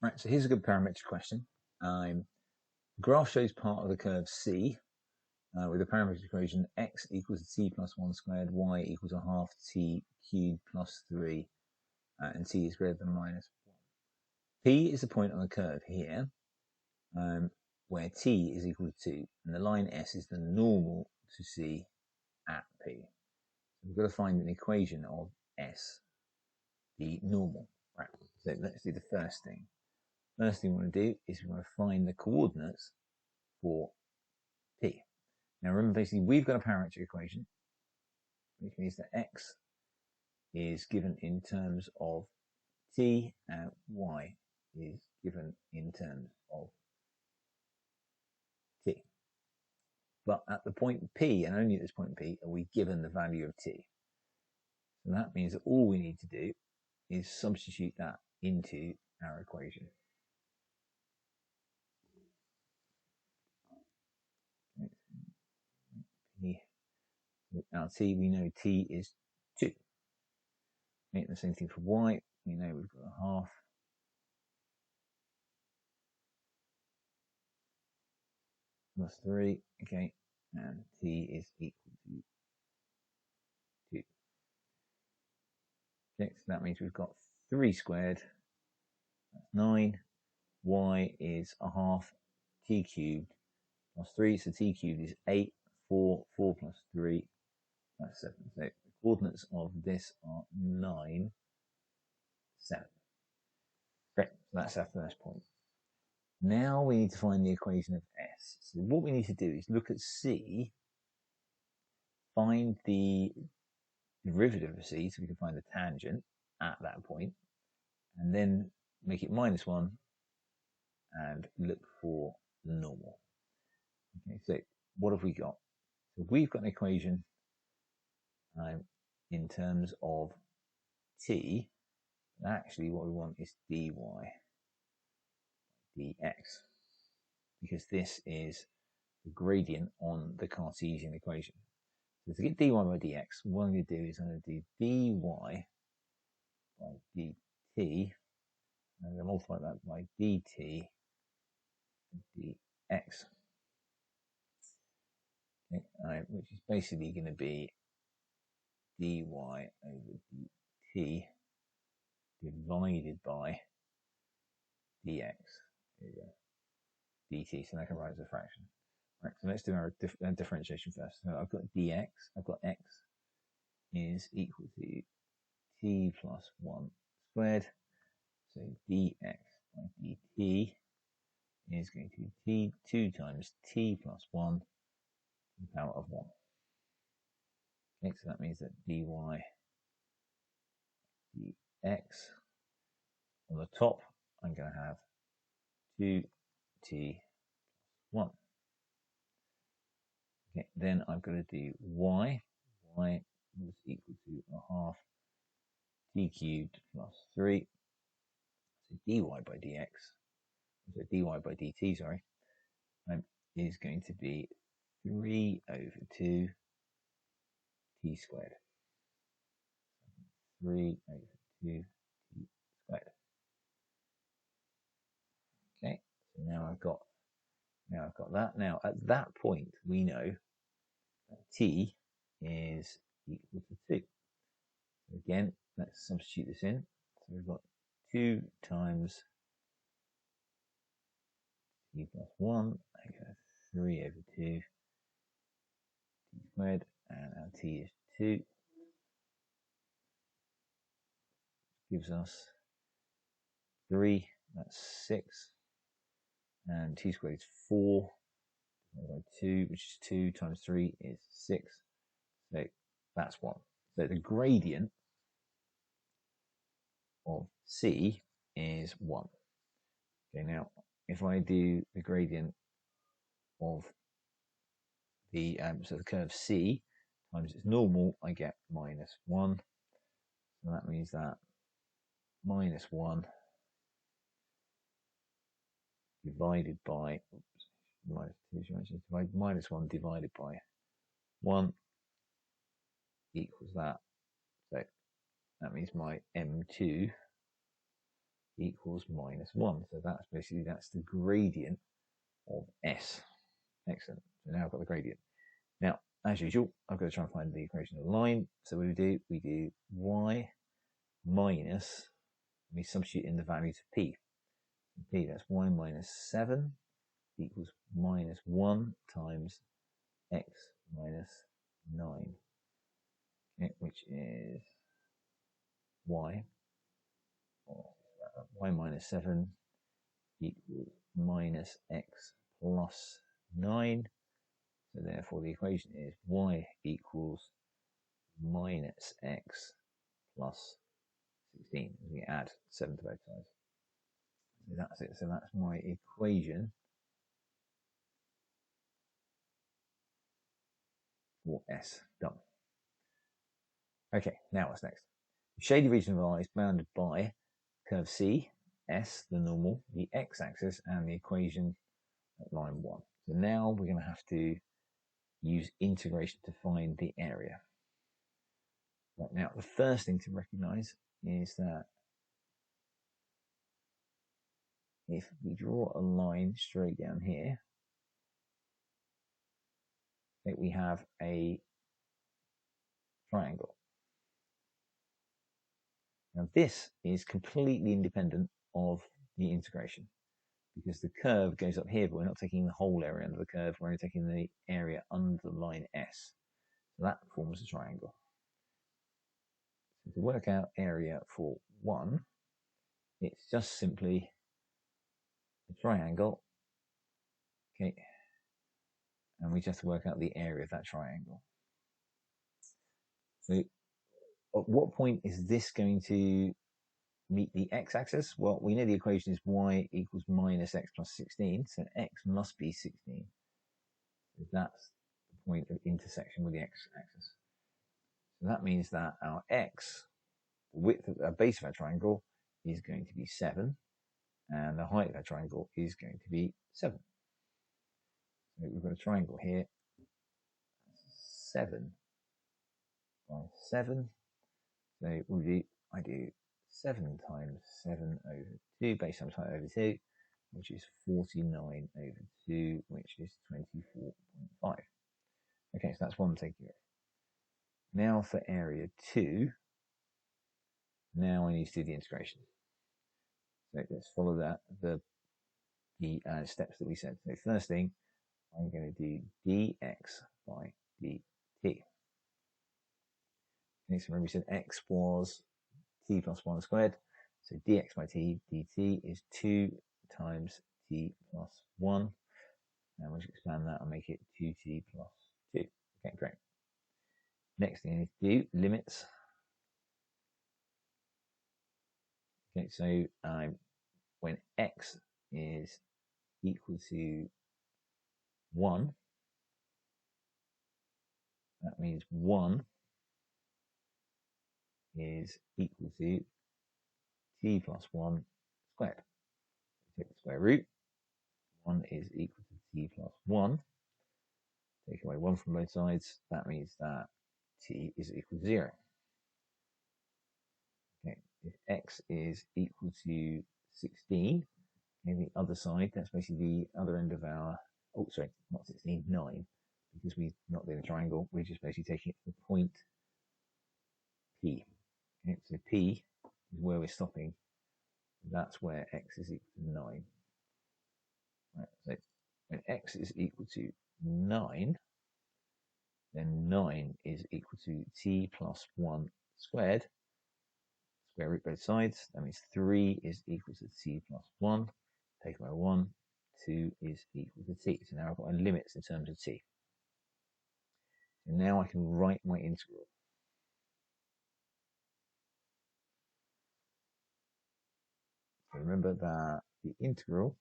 Right, so here's a good parametric question. The graph shows part of the curve C with the parametric equation x equals t plus 1 squared, y equals a half t cubed plus 3, and t is greater than or minus 1. P is the point on the curve here where t is equal to 2, and the line S is the normal to C at P. So we've got to find an equation of S, the normal. Right, so let's do the first thing. First thing we want to do is we want to find the coordinates for P. Now remember, basically, we've got a parametric equation, which means that x is given in terms of t and y is given in terms of t. But at the point P, and only at this point P, are we given the value of t. So that means that all we need to do is substitute that into our equation. Now t, we know t is 2. Make the same thing for y. We know we've got a half plus 3, okay, and t is equal to 2. Okay, so that means we've got 3 squared, that's 9, y is a half t cubed plus 3, so t cubed is 8, 4 plus 3, that's 7. So the coordinates of this are 9, 7. Great, so that's our first point. Now we need to find the equation of S. So what we need to do is look at C, find the derivative of C so we can find the tangent at that point, and then make it minus 1 and look for the normal. Okay, so what have we got? So we've got an equation in terms of t. Actually, what we want is dy dx, because this is the gradient on the Cartesian equation. So to get dy by dx, what I'm going to do is I'm going to do dy by dt, and I'm going to multiply that by dt and dx, okay, which is basically going to be dy over dt divided by dx. There you go. dt, so that can write as a fraction. Right, so let's do our differentiation first. So I've got dx, I've got x is equal to t plus 1 squared. So dx by dt is going to be 2 times t plus 1 to the power of 1. Okay, so that means that dy dx on the top, I'm going to have 2t 1. Okay, then I've got to do y. Y is equal to a half t cubed plus 3. So dy by dx, so dy by dt, sorry, is going to be 3 over 2 t squared. 3 over 2 t squared. Okay, so now I've got that. Now at that point we know that t is equal to 2. So again, let's substitute this in. So we've got 2 times t plus 1 over 3 over 2 t squared, and our t is 2. Gives us 3, that's 6, and t squared is 4 by 2, which is 2 times 3 is 6. So that's 1. So the gradient of C is 1. Okay, now if I do the gradient of the so the curve C times its normal, I get minus 1. So that means that minus 1 divided by minus 1 divided by 1 equals that. So that means my M2 equals minus 1. So that's the gradient of S. Excellent. So now I've got the gradient. Now, as usual, I've got to try and find the equation of the line. So what do? We do y minus, we substitute in the values of p. P, that's y minus 7 equals minus 1 times x minus 9, okay, which is y minus 7 equals minus x plus 9. So therefore the equation is y equals minus x plus 16. We add 7 to both sides. So that's it. So that's my equation for S. Done. Okay, now what's next? The shaded region of R is bounded by curve C, S, the normal, the x-axis, and the equation at line 1. So now we're going to have to use integration to find the area. Right, now, the first thing to recognize is that if we draw a line straight down here, that we have a triangle. Now this is completely independent of the integration because the curve goes up here, but we're not taking the whole area under the curve, we're only taking the area under the line S. So that forms a triangle. So to work out area for 1, it's just simply a triangle, okay, and we just have to work out the area of that triangle. So at what point is this going to meet the x-axis? Well, we know the equation is y equals minus x plus 16, so x must be 16. So that's the point of intersection with the x-axis. So that means that our x, the width of the base of our triangle, is going to be 7, and the height of our triangle is going to be 7. So we've got a triangle here, 7 by 7. So I do 7 times 7 over 2, base times height over 2, which is 49 over 2, which is 24.5. Okay, so that's one I'm taking care of. Now for area 2, now I need to do the integration. So let's follow that, the steps that we said. So first thing, I'm going to do dx by dt. Okay, so remember we said x was t plus 1 squared. So dx by t dt is 2 times t plus 1. Now we'll just expand that and make it 2t plus 2. Okay, great. Next thing I need to do, limits. Okay, so when x is equal to 1, that means 1 is equal to t plus 1 squared. Take the square root. 1 is equal to t plus 1. Take away 1 from both sides. That means that t is equal to 0. Okay, if x is equal to 16, and the other side, that's basically the other end of our, oh, sorry, not 16, 9, because we're not doing a triangle, we're just basically taking it to the point P. Okay, so P is where we're stopping. That's where x is equal to 9. Right, so when x is equal to 9, then 9 is equal to t plus 1 squared. Square root both sides. That means 3 is equal to t plus 1. Take away 1. 2 is equal to t. So now I've got my limits in terms of t. So now I can write my integral. So remember that the integral,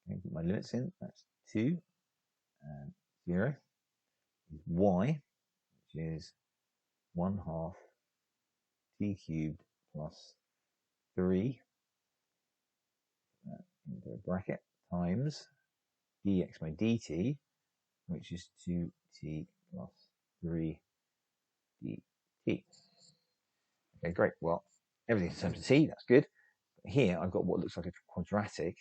I put my limits in, that's 2 and 0, is y, which is 1/2 t cubed plus 3 into a bracket times dx by dt, which is 2t plus 3 dt. Okay, great. Well, everything's in terms of t, that's good. Here I've got what looks like a quadratic,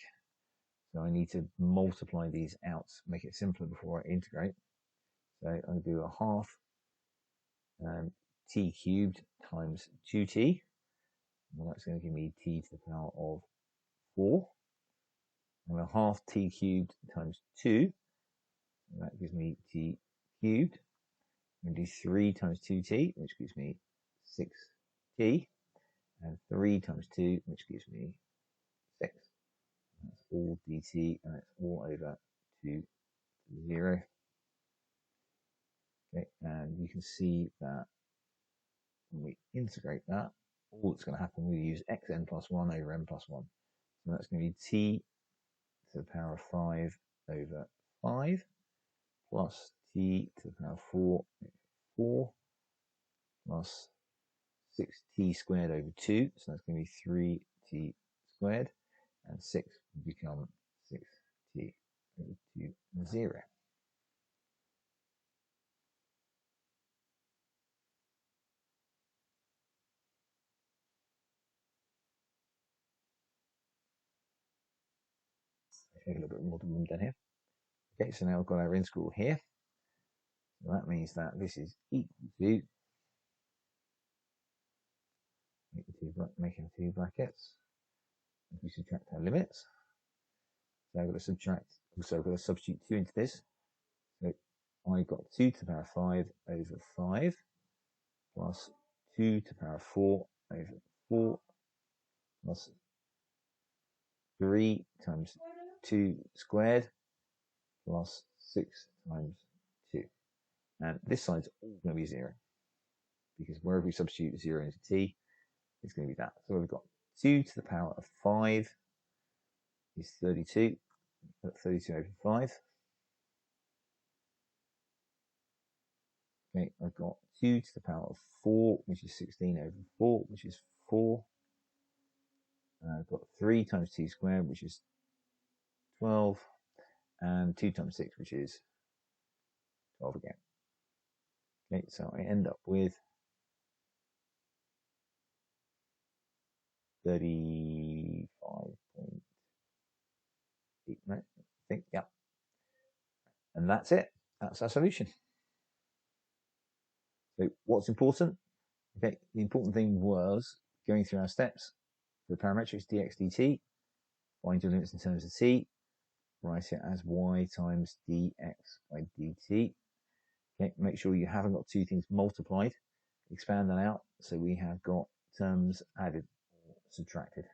so I need to multiply these out, make it simpler before I integrate. So I'm going to do a half t cubed times 2t, and that's going to give me t to the power of 4, and a half t cubed times 2, and that gives me t cubed. I'm going to do 3 times 2t, which gives me 6t, and 3 times 2, which gives me 6. That's all dt, and it's all over to 0. Okay, and you can see that when we integrate that, all that's going to happen, we use xn plus 1 over n plus 1. So that's going to be t to the power of 5 over 5 plus t to the power of 4 plus 6t squared over 2. So that's going to be 3t squared, and 6 will become 6t over 2, 0. A little bit more room down here. Okay, so now I've got our integral here. So that means that this is equal to, making two brackets. If we subtract our limits, so I've got to subtract, also I've got to substitute 2 into this. So I've got 2 to the power of 5 over 5 plus 2 to the power of 4 over 4 plus 3 times 2 squared plus 6 times 2. And this side's all going to be 0, because wherever we substitute 0 into t, it's going to be that. So we've got 2 to the power of 5 is 32. Put 32 over 5. Okay, I've got 2 to the power of 4, which is 16 over 4, which is 4. I've got 3 times 2 squared, which is 12. And 2 times 6, which is 12 again. Okay, so I end up with 35.8, right? I think, yeah. And that's it. That's our solution. So what's important? Okay, the important thing was going through our steps for parametrics dx dt, find your limits in terms of t, write it as y times dx by dt. Okay, make sure you haven't got two things multiplied. Expand that out so we have got terms added or subtracted.